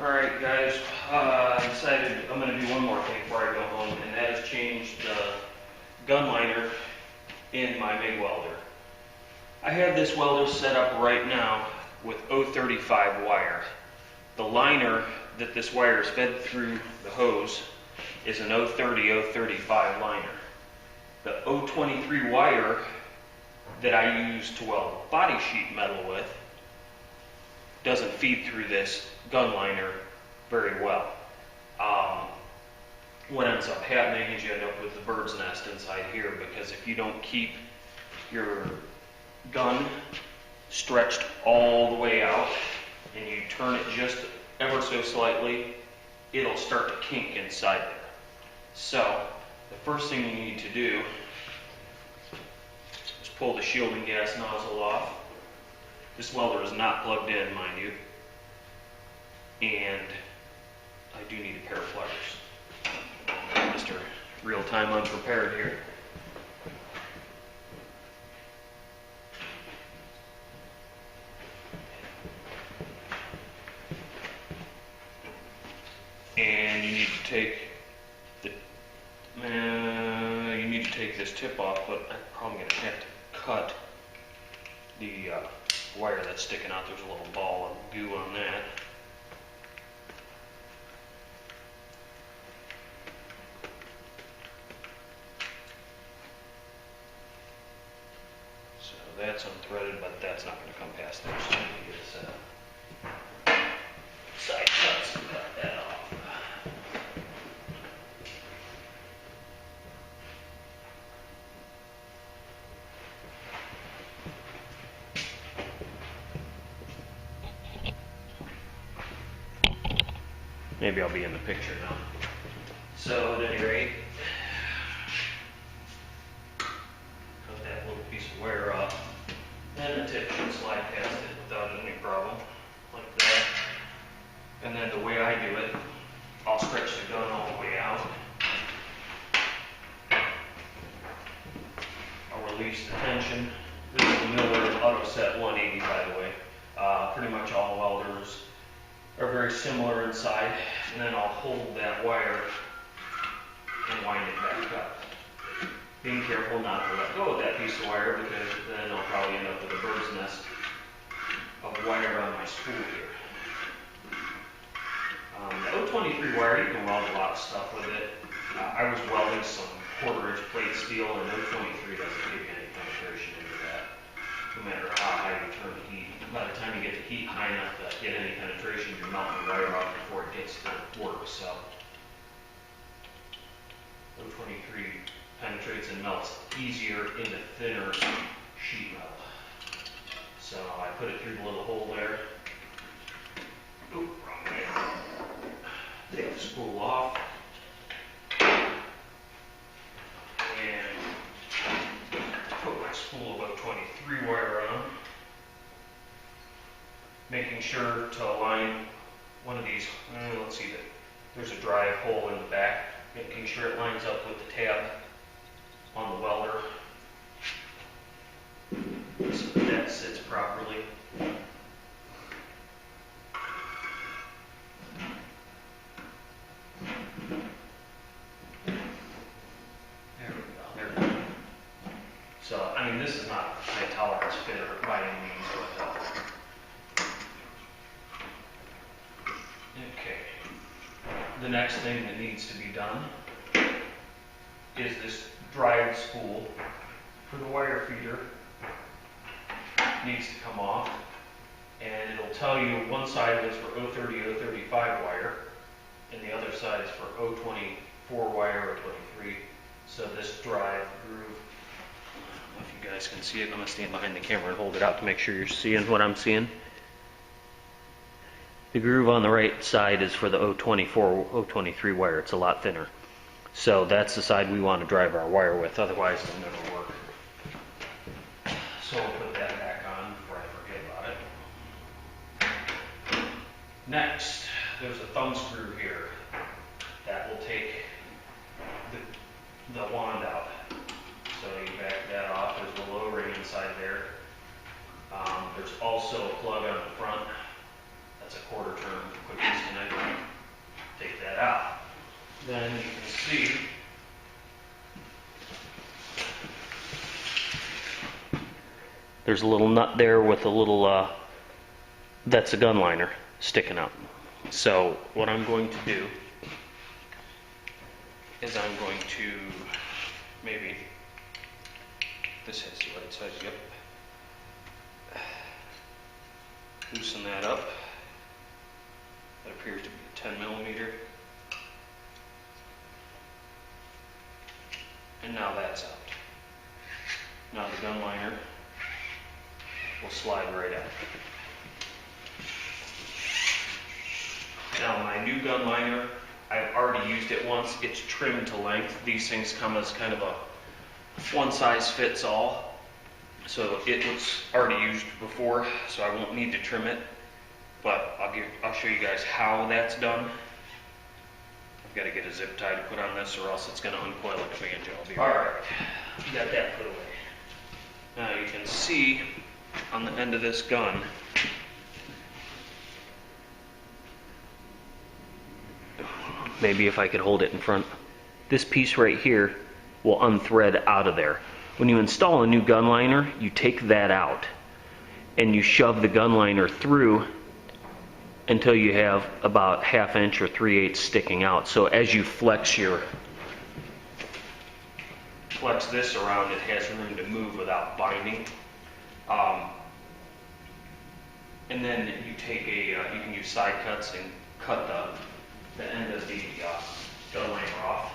Alright guys, I decided I'm going to do one more thing before I go home, and that is change the gun liner in my MIG welder. I have this welder set up right now with 035 wire. The liner that this wire is fed through the hose is an 030-035 liner. The 023 wire that I use to weld body sheet metal with doesn't feed through this gun liner very well. What ends up happening is you end up with the bird's nest inside here, because if you don't keep your gun stretched all the way out and you turn it just ever so slightly, it'll start to kink inside there. So the first thing you need to do is pull the shielding gas nozzle off. This welder is not plugged in, mind you, and I do need a pair of pliers. Mr. Real-time unprepared here. And you need to take this tip off, but I'm probably going to have to cut the wire that's sticking out. There's a little ball of goo on that. So that's unthreaded, but that's not going to come past there. So I need to get a set of side cuts and cut that off. Maybe I'll be in the picture now. So at any rate, cut that little piece of wire off, and the tip should slide past it without any problem, like that. And then the way I do it, I'll stretch the gun all the way out. I'll release the tension. This is the Miller Auto Set 180, by the way. Pretty much all welders are very similar inside, and then I'll hold that wire and wind it back up. Being careful not to let go of that piece of wire, because then I'll probably end up with a bird's nest of wire on my spool here. The 023 wire, you can weld a lot of stuff with it. I was welding some 1/4-inch plate steel, and 023 doesn't give you any penetration into that, no matter how high you turn the heat. By the time you get the heat high enough to get any penetration, you're melting the wire off before it gets to work. So 023 penetrates and melts easier into thinner sheet metal. So I put it through the little hole there. Oop, wrong way. Take the spool off. And put my spool of 023 wire on. Making sure to align one of these, let's see, there's a drive hole in the back, making sure it lines up with the tab on the welder so that sits properly. There we go, there we go. So, I mean, this is not a high tolerance fitter by any means, but okay. The next thing that needs to be done is this drive spool for the wire feeder needs to come off, and it'll tell you one side is for 030-035 wire and the other side is for 024 wire or 23. So this drive groove, I don't know if you guys can see it. I'm going to stand behind the camera and hold it out to make sure you're seeing what I'm seeing. The groove on the right side is for the 024-023 wire. It's a lot thinner. So that's the side we want to drive our wire with, otherwise it'll never work. So I'll put that back on before I forget about it. Next, there's a thumb screw here that will take the wand out. So you back that off. There's a low ring inside there. There's also a plug on the front. That's a 1/4 turn quick disconnect. There's a little nut there with a little, that's a gun liner sticking out. So what I'm going to do is I'm going to, maybe, this has the right size, yep. Loosen that up. That appears to be a 10 millimeter. And now that's out. Now the gun liner will slide right out. Now my new gun liner, I've already used it once. It's trimmed to length. These things come as kind of a one size fits all. So it was already used before, so I won't need to trim it. But I'll show you guys how that's done. I've got to get a zip tie to put on this, or else it's going to uncoil like a banjo. Alright, got that put away. Now you can see on the end of this gun, maybe if I could hold it in front, this piece right here will unthread out of there. When you install a new gun liner, you take that out and you shove the gun liner through until you have about 1/2 inch or 3/8 sticking out. So as you flex this around, it has room to move without binding. And then you take you can use side cuts and cut the end of the gun liner off.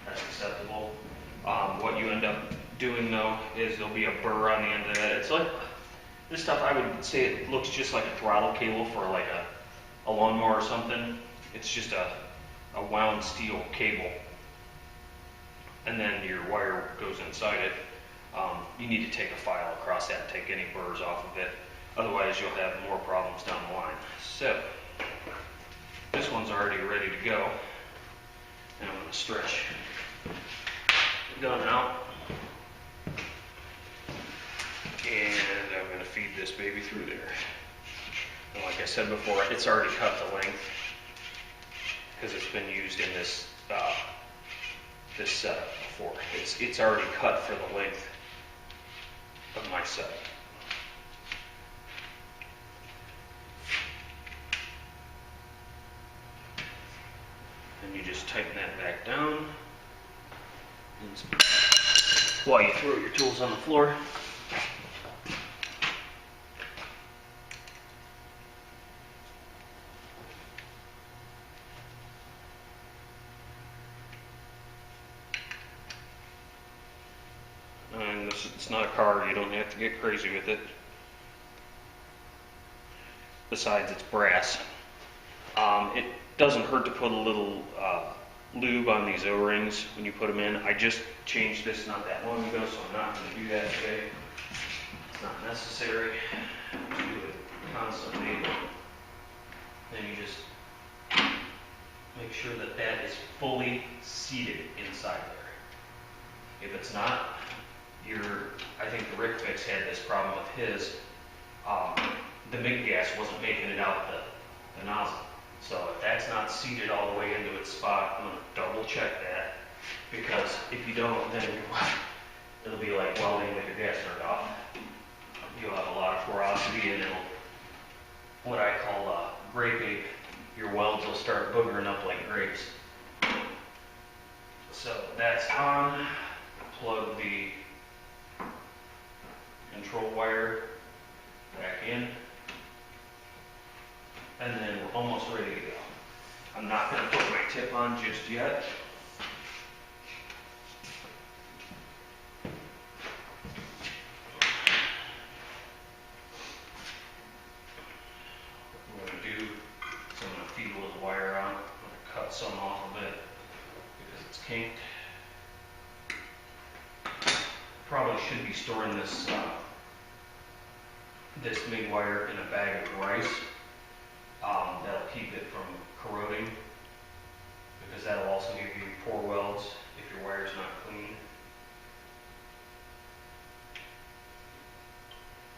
That's acceptable. What you end up doing though is there'll be a burr on the end of that. It's like, this stuff, I would say it looks just like a throttle cable for like a lawnmower or something. It's just a wound steel cable. And then your wire goes inside it. You need to take a file across that and take any burrs off of it. Otherwise you'll have more problems down the line. So, this one's already ready to go. And I'm going to stretch the gun out. And I'm going to feed this baby through there. And like I said before, it's already cut the length because it's been used in this this setup before. It's already cut for the length of my setup. And you just tighten that back down while you throw your tools on the floor. And it's not a car, you don't have to get crazy with it. Besides, it's brass. It doesn't hurt to put a little lube on these O-rings when you put them in. I just changed this not that long ago, so I'm not going to do that today. It's not necessary to do it constantly. Then you just make sure that that is fully seated inside there. If it's not, I think the Rick Fix had this problem with his. The MIG gas wasn't making it out the nozzle. So if that's not seated all the way into its spot, I'm going to double check that, because if you don't, then it'll be like welding with your gas turned off. You'll have a lot of porosity, and it'll, what I call grape ape. Your welds will start boogering up like grapes. So that's on. Plug the control wire back in. And then we're almost ready to go. I'm not going to put my tip on just yet. What I'm going to do is I'm going to feed a little wire on. I'm going to cut some off of it because it's kinked. Probably should be storing this this MIG wire in a bag of rice. That'll keep it from corroding, because that'll also give you poor welds if your wire's not clean.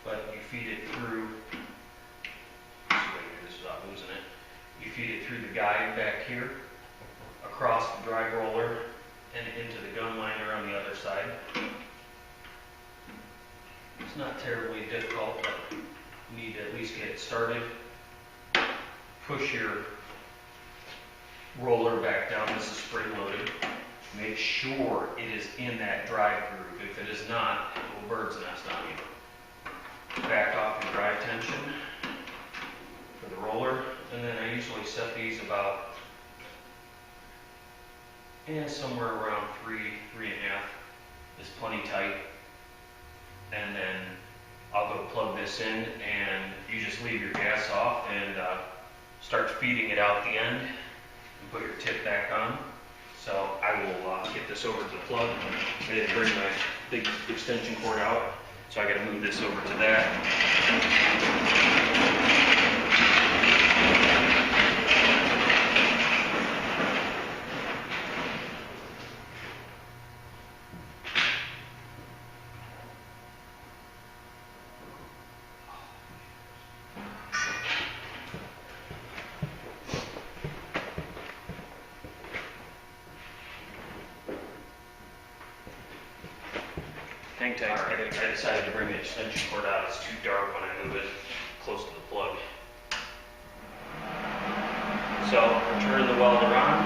But you feed it through, let's see if I can do this without losing it. You feed it through the guide back here, across the drive roller, and into the gun liner on the other side. It's not terribly difficult, but you need to at least get it started. Push your roller back down. This is spring loaded. Make sure it is in that drive groove. If it is not, it will bird's nest on you. Back off your drive tension for the roller, and then I usually set these about somewhere around 3.5 is plenty tight. And then I'll go plug this in, and you just leave your gas off and start feeding it out the end and put your tip back on. So I will get this over to the plug. I didn't bring my big extension cord out, so I got to move this over to that. Hang tight. I decided to bring the extension cord out. It's too dark when I move it close to the plug. So, turn the welder on.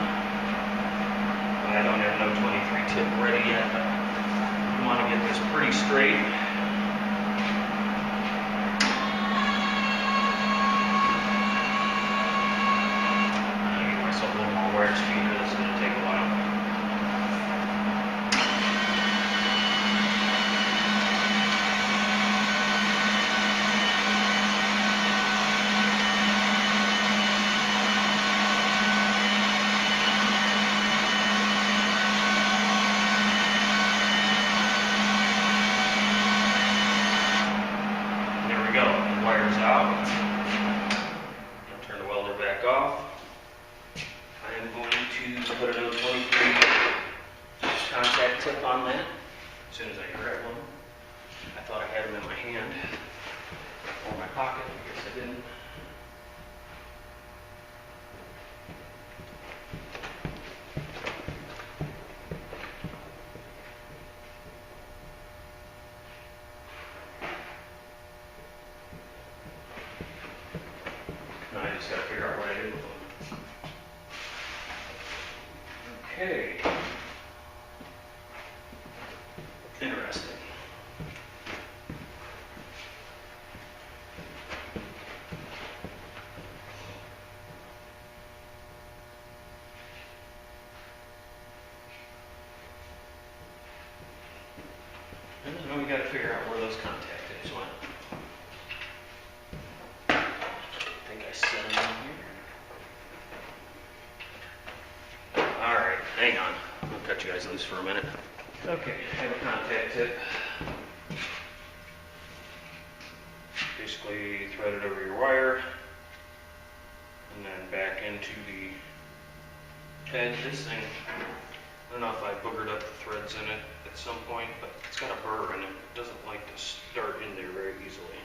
I don't have no 23 tip ready yet, but you want to get this pretty straight. I'll give myself a little more wire speed here. This is going to take a while. Wires out. I'll turn the welder back off. I am going to put another 23 contact tip on that as soon as I grab one. I thought I had them in my hand or my pocket. I guess I didn't. I just got to figure out what I did with them. Okay. Interesting. And then we got to figure out where those contact tips went. Alright, hang on. I'll cut you guys loose for a minute. Okay, I have a contact tip. Basically thread it over your wire and then back into the edge. This thing, I don't know if I boogered up the threads in it at some point, but it's got a burr in it. It doesn't like to start in there very easily.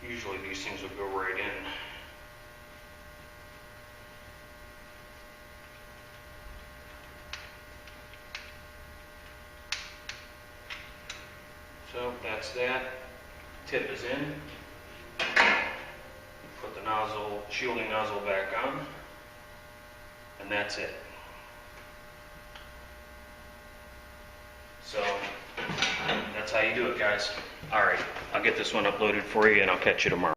Usually these things will go right in. So that's that. Tip is in. Put the nozzle, shielding nozzle back on. And that's it. So that's how you do it, guys. All right, I'll get this one uploaded for you and I'll catch you tomorrow.